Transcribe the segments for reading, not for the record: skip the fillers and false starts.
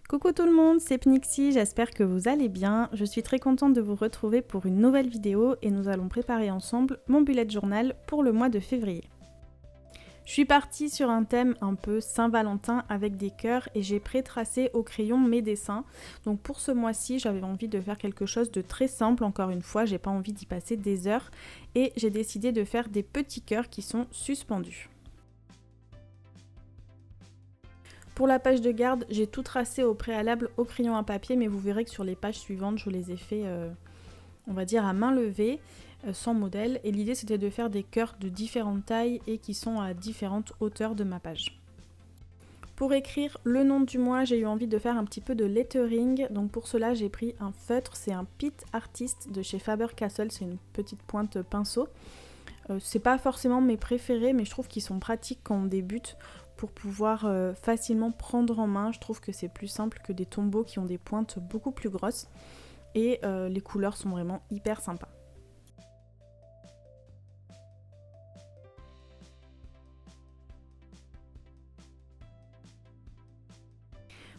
Coucou tout le monde, c'est Pnixie, j'espère que vous allez bien. Je suis très contente de vous retrouver pour une nouvelle vidéo et nous allons préparer ensemble mon bullet journal pour le mois de février. Je suis partie sur un thème un peu Saint-Valentin avec des cœurs et j'ai pré-tracé au crayon mes dessins. Donc pour ce mois-ci, j'avais envie de faire quelque chose de très simple, encore une fois, j'ai pas envie d'y passer des heures et j'ai décidé de faire des petits cœurs qui sont suspendus. Pour la page de garde, j'ai tout tracé au préalable au crayon à papier, mais vous verrez que sur les pages suivantes, je les ai fait, on va dire, à main levée, sans modèle. Et l'idée, c'était de faire des cœurs de différentes tailles et qui sont à différentes hauteurs de ma page. Pour écrire le nom du mois, j'ai eu envie de faire un petit peu de lettering. Donc pour cela, j'ai pris un feutre, c'est un Pitt Artist de chez Faber-Castell, c'est une petite pointe pinceau. C'est pas forcément mes préférés, mais je trouve qu'ils sont pratiques quand on débute pour pouvoir facilement prendre en main. Je trouve que c'est plus simple que des tombeaux qui ont des pointes beaucoup plus grosses. Et les couleurs sont vraiment hyper sympas.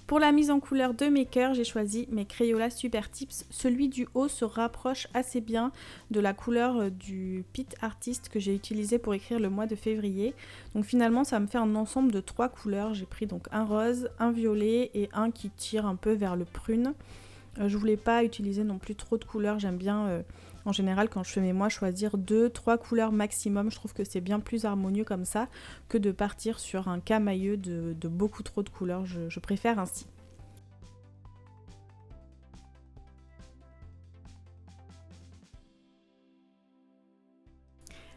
Pour la mise en couleur de mes cœurs, j'ai choisi mes Crayola Super Tips. Celui du haut se rapproche assez bien de la couleur du Pitt Artist que j'ai utilisé pour écrire le mois de février. Donc finalement, ça me fait un ensemble de 3 couleurs. J'ai pris donc un rose, un violet et un qui tire un peu vers le prune. Je voulais pas utiliser non plus trop de couleurs. J'aime bien, en général, quand je fais mes mois, choisir 2-3 couleurs maximum. Je trouve que c'est bien plus harmonieux comme ça que de partir sur un camailleux de beaucoup trop de couleurs. Je préfère ainsi.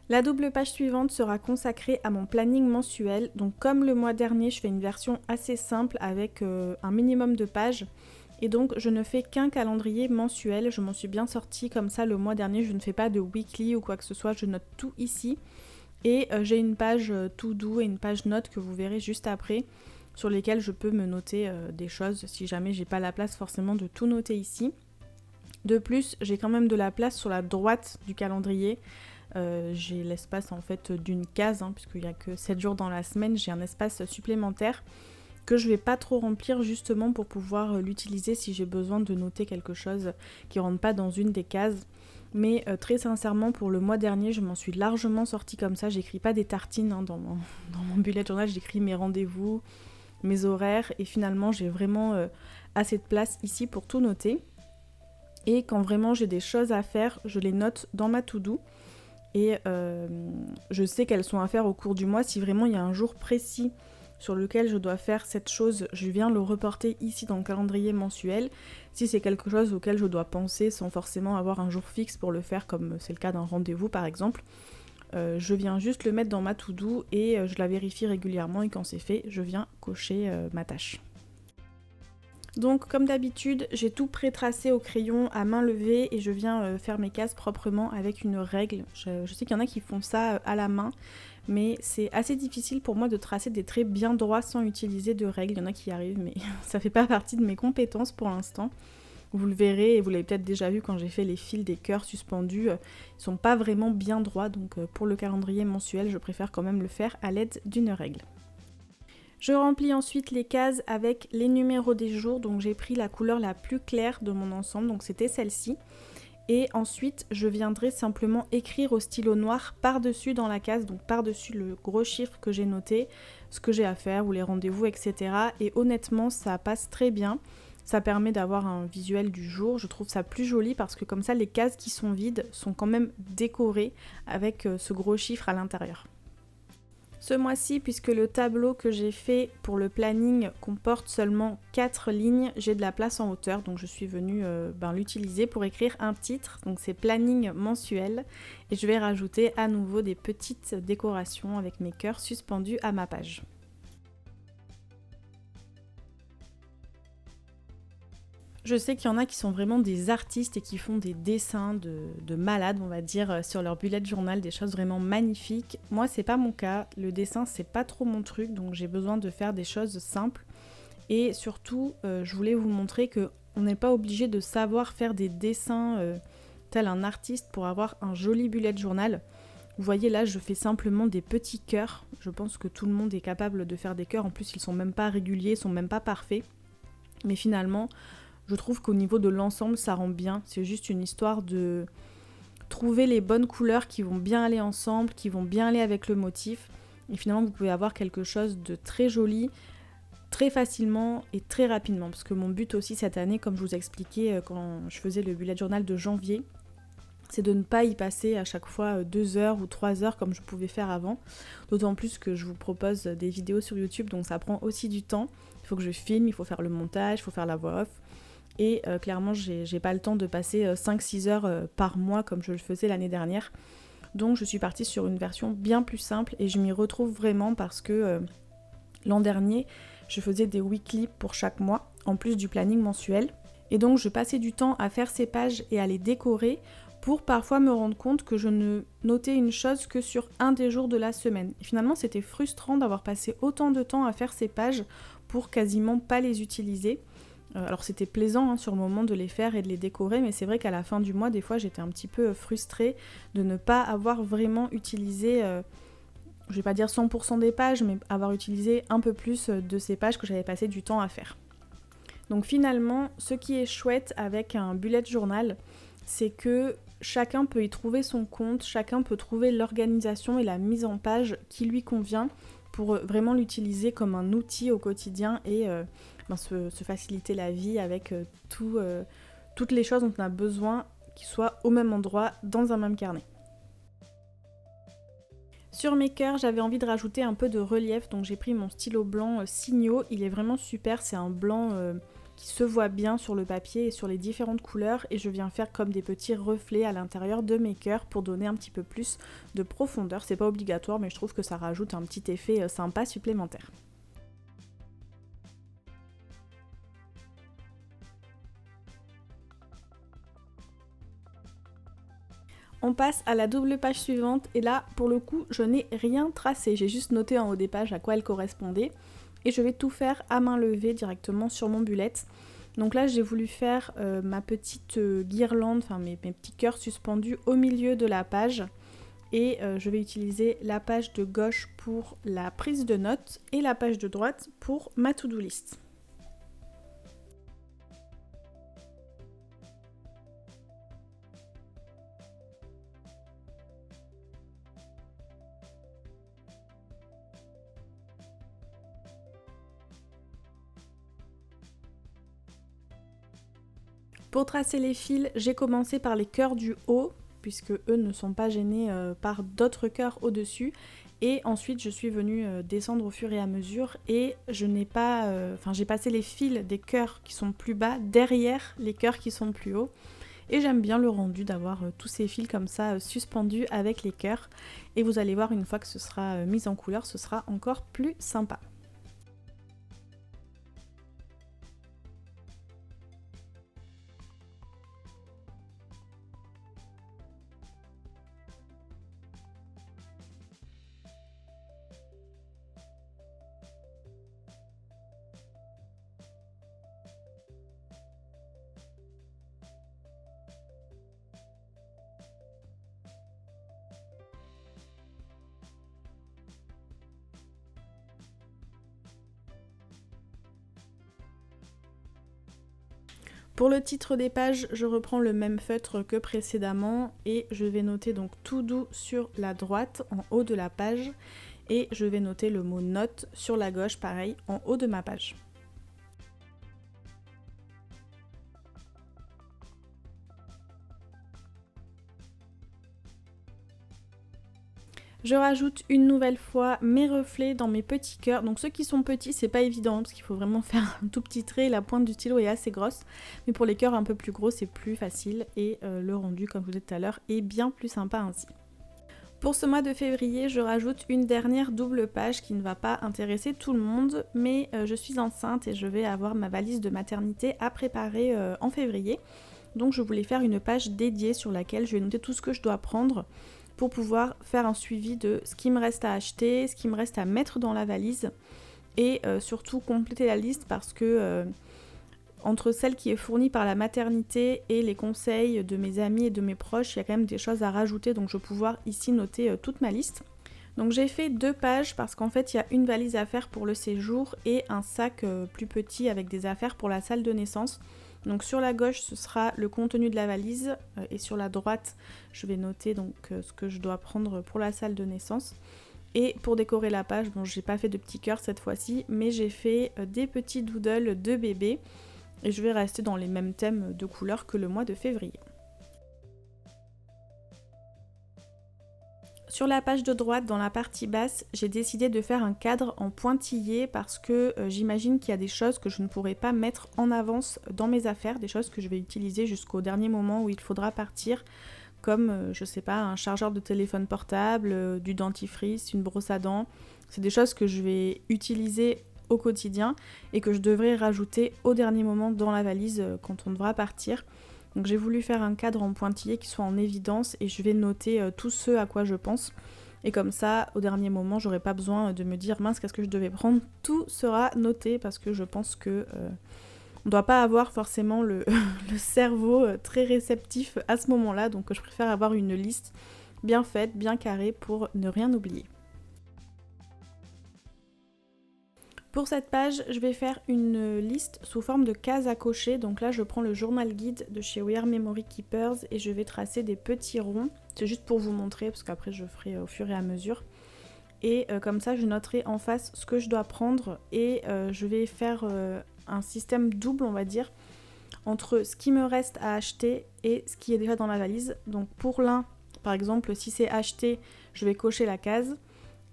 La double page suivante sera consacrée à mon planning mensuel. Donc comme le mois dernier, je fais une version assez simple avec un minimum de pages. Et donc je ne fais qu'un calendrier mensuel, je m'en suis bien sortie comme ça le mois dernier, je ne fais pas de weekly ou quoi que ce soit, je note tout ici. Et j'ai une page to do et une page note que vous verrez juste après, sur lesquelles je peux me noter des choses si jamais j'ai pas la place forcément de tout noter ici. De plus, j'ai quand même de la place sur la droite du calendrier. J'ai l'espace en fait d'une case, puisqu'il n'y a que 7 jours dans la semaine, j'ai un espace supplémentaire que je vais pas trop remplir justement pour pouvoir l'utiliser si j'ai besoin de noter quelque chose qui rentre pas dans une des cases. Mais très sincèrement, pour le mois dernier, je m'en suis largement sortie comme ça. J'écris pas des tartines dans mon bullet journal, j'écris mes rendez-vous, mes horaires, et finalement j'ai vraiment assez de place ici pour tout noter. Et quand vraiment j'ai des choses à faire, je les note dans ma to-do. Et je sais qu'elles sont à faire au cours du mois. Si vraiment il y a un jour précis sur lequel je dois faire cette chose, je viens le reporter ici dans le calendrier mensuel. Si c'est quelque chose auquel je dois penser sans forcément avoir un jour fixe pour le faire, comme c'est le cas d'un rendez-vous par exemple, je viens juste le mettre dans ma to-do et je la vérifie régulièrement et quand c'est fait, je viens cocher ma tâche. Donc comme d'habitude, j'ai tout pré-tracé au crayon à main levée et je viens faire mes cases proprement avec une règle. Je sais qu'il y en a qui font ça à la main, mais c'est assez difficile pour moi de tracer des traits bien droits sans utiliser de règles. Il y en a qui y arrivent, mais ça fait pas partie de mes compétences pour l'instant. Vous le verrez et vous l'avez peut-être déjà vu quand j'ai fait les fils des cœurs suspendus. Ils sont pas vraiment bien droits, donc pour le calendrier mensuel, je préfère quand même le faire à l'aide d'une règle. Je remplis ensuite les cases avec les numéros des jours, donc j'ai pris la couleur la plus claire de mon ensemble, donc c'était celle-ci. Et ensuite, je viendrai simplement écrire au stylo noir par-dessus dans la case, donc par-dessus le gros chiffre que j'ai noté, ce que j'ai à faire ou les rendez-vous, etc. Et honnêtement, ça passe très bien. Ça permet d'avoir un visuel du jour. Je trouve ça plus joli parce que comme ça, les cases qui sont vides sont quand même décorées avec ce gros chiffre à l'intérieur. Ce mois-ci, puisque le tableau que j'ai fait pour le planning comporte seulement 4 lignes, j'ai de la place en hauteur, donc je suis venue l'utiliser pour écrire un titre, donc c'est planning mensuel, et je vais rajouter à nouveau des petites décorations avec mes cœurs suspendus à ma page. Je sais qu'il y en a qui sont vraiment des artistes et qui font des dessins de malades, on va dire, sur leur bullet journal, des choses vraiment magnifiques. Moi, c'est pas mon cas. Le dessin, c'est pas trop mon truc, donc j'ai besoin de faire des choses simples. Et surtout, je voulais vous montrer qu'on n'est pas obligé de savoir faire des dessins tel un artiste pour avoir un joli bullet journal. Vous voyez là, je fais simplement des petits cœurs. Je pense que tout le monde est capable de faire des cœurs. En plus, ils sont même pas réguliers, ils sont même pas parfaits. Mais finalement, je trouve qu'au niveau de l'ensemble, ça rend bien. C'est juste une histoire de trouver les bonnes couleurs qui vont bien aller ensemble, qui vont bien aller avec le motif. Et finalement, vous pouvez avoir quelque chose de très joli, très facilement et très rapidement. Parce que mon but aussi cette année, comme je vous ai expliqué quand je faisais le bullet journal de janvier, c'est de ne pas y passer à chaque fois 2 heures ou 3 heures comme je pouvais faire avant. D'autant plus que je vous propose des vidéos sur YouTube, donc ça prend aussi du temps. Il faut que je filme, il faut faire le montage, il faut faire la voix off. Et clairement, j'ai pas le temps de passer 5-6 heures par mois comme je le faisais l'année dernière. Donc je suis partie sur une version bien plus simple et je m'y retrouve vraiment parce que l'an dernier, je faisais des weekly pour chaque mois, en plus du planning mensuel. Et donc je passais du temps à faire ces pages et à les décorer pour parfois me rendre compte que je ne notais une chose que sur un des jours de la semaine. Et finalement, c'était frustrant d'avoir passé autant de temps à faire ces pages pour quasiment pas les utiliser. Alors c'était plaisant sur le moment de les faire et de les décorer, mais c'est vrai qu'à la fin du mois, des fois, j'étais un petit peu frustrée de ne pas avoir vraiment utilisé, je vais pas dire 100% des pages, mais avoir utilisé un peu plus de ces pages que j'avais passé du temps à faire. Donc finalement, ce qui est chouette avec un bullet journal, c'est que chacun peut y trouver son compte, chacun peut trouver l'organisation et la mise en page qui lui convient pour vraiment l'utiliser comme un outil au quotidien et se faciliter la vie avec toutes les choses dont on a besoin qui soient au même endroit dans un même carnet. Sur mes cœurs, j'avais envie de rajouter un peu de relief, donc j'ai pris mon stylo blanc Signo. Il est vraiment super, c'est un blanc qui se voit bien sur le papier et sur les différentes couleurs, et je viens faire comme des petits reflets à l'intérieur de mes cœurs pour donner un petit peu plus de profondeur. C'est pas obligatoire, mais je trouve que ça rajoute un petit effet sympa supplémentaire. On passe à la double page suivante et là, pour le coup, je n'ai rien tracé. J'ai juste noté en haut des pages à quoi elle correspondait et je vais tout faire à main levée directement sur mon bullet. Donc là, j'ai voulu faire ma petite guirlande, enfin mes petits cœurs suspendus au milieu de la page et je vais utiliser la page de gauche pour la prise de notes et la page de droite pour ma to-do list. Pour tracer les fils, j'ai commencé par les cœurs du haut, puisque eux ne sont pas gênés par d'autres cœurs au-dessus. Et ensuite, je suis venue descendre au fur et à mesure et je n'ai pas... j'ai passé les fils des cœurs qui sont plus bas derrière les cœurs qui sont plus hauts. Et j'aime bien le rendu d'avoir tous ces fils comme ça suspendus avec les cœurs. Et vous allez voir, une fois que ce sera mis en couleur, ce sera encore plus sympa. Pour le titre des pages, je reprends le même feutre que précédemment et je vais noter donc tout doux sur la droite en haut de la page et je vais noter le mot note sur la gauche pareil en haut de ma page. Je rajoute une nouvelle fois mes reflets dans mes petits cœurs. Donc ceux qui sont petits, c'est pas évident parce qu'il faut vraiment faire un tout petit trait. La pointe du stylo est assez grosse. Mais pour les cœurs un peu plus gros, c'est plus facile. Et le rendu, comme je vous disais tout à l'heure, est bien plus sympa ainsi. Pour ce mois de février, je rajoute une dernière double page qui ne va pas intéresser tout le monde. Mais je suis enceinte et je vais avoir ma valise de maternité à préparer en février. Donc je voulais faire une page dédiée sur laquelle je vais noter tout ce que je dois prendre pour pouvoir faire un suivi de ce qui me reste à acheter, ce qui me reste à mettre dans la valise et surtout compléter la liste parce que entre celle qui est fournie par la maternité et les conseils de mes amis et de mes proches, il y a quand même des choses à rajouter, donc je vais pouvoir ici noter toute ma liste. Donc j'ai fait 2 pages parce qu'en fait il y a une valise à faire pour le séjour et un sac plus petit avec des affaires pour la salle de naissance. Donc sur la gauche ce sera le contenu de la valise et sur la droite je vais noter donc ce que je dois prendre pour la salle de naissance. Et pour décorer la page, bon j'ai pas fait de petits cœurs cette fois-ci, mais j'ai fait des petits doodles de bébés et je vais rester dans les mêmes thèmes de couleurs que le mois de février. Sur la page de droite, dans la partie basse, j'ai décidé de faire un cadre en pointillé parce que j'imagine qu'il y a des choses que je ne pourrai pas mettre en avance dans mes affaires, des choses que je vais utiliser jusqu'au dernier moment où il faudra partir, comme, je sais pas, un chargeur de téléphone portable, du dentifrice, une brosse à dents. C'est des choses que je vais utiliser au quotidien et que je devrais rajouter au dernier moment dans la valise quand on devra partir. Donc j'ai voulu faire un cadre en pointillé qui soit en évidence et je vais noter tout ce à quoi je pense. Et comme ça, au dernier moment, j'aurai pas besoin de me dire mince, qu'est-ce que je devais prendre. Tout sera noté parce que je pense que on doit pas avoir forcément le cerveau très réceptif à ce moment-là. Donc je préfère avoir une liste bien faite, bien carrée pour ne rien oublier. Pour cette page, je vais faire une liste sous forme de cases à cocher. Donc là, je prends le journal guide de chez We Are Memory Keepers et je vais tracer des petits ronds. C'est juste pour vous montrer parce qu'après je ferai au fur et à mesure. Et comme ça, je noterai en face ce que je dois prendre et je vais faire un système double, on va dire, entre ce qui me reste à acheter et ce qui est déjà dans la valise. Donc pour l'un, par exemple, si c'est acheté, je vais cocher la case.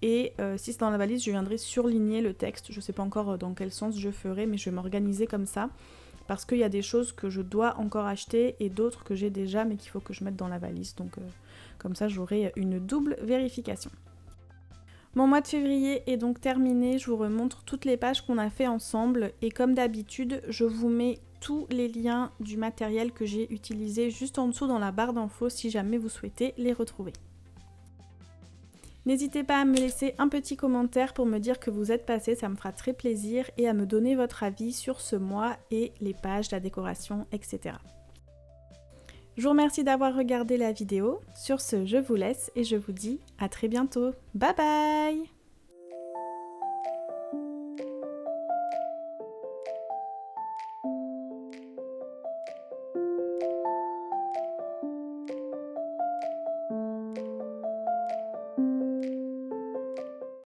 Et si c'est dans la valise, je viendrai surligner le texte. Je ne sais pas encore dans quel sens je ferai, mais je vais m'organiser comme ça. Parce qu'il y a des choses que je dois encore acheter et d'autres que j'ai déjà, mais qu'il faut que je mette dans la valise. Donc comme ça, j'aurai une double vérification. Mon mois de février est donc terminé. Je vous remontre toutes les pages qu'on a fait ensemble. Et comme d'habitude, je vous mets tous les liens du matériel que j'ai utilisé juste en dessous dans la barre d'infos si jamais vous souhaitez les retrouver. N'hésitez pas à me laisser un petit commentaire pour me dire que vous êtes passé, ça me fera très plaisir, et à me donner votre avis sur ce mois et les pages, la décoration, etc. Je vous remercie d'avoir regardé la vidéo. Sur ce, je vous laisse et je vous dis à très bientôt. Bye bye!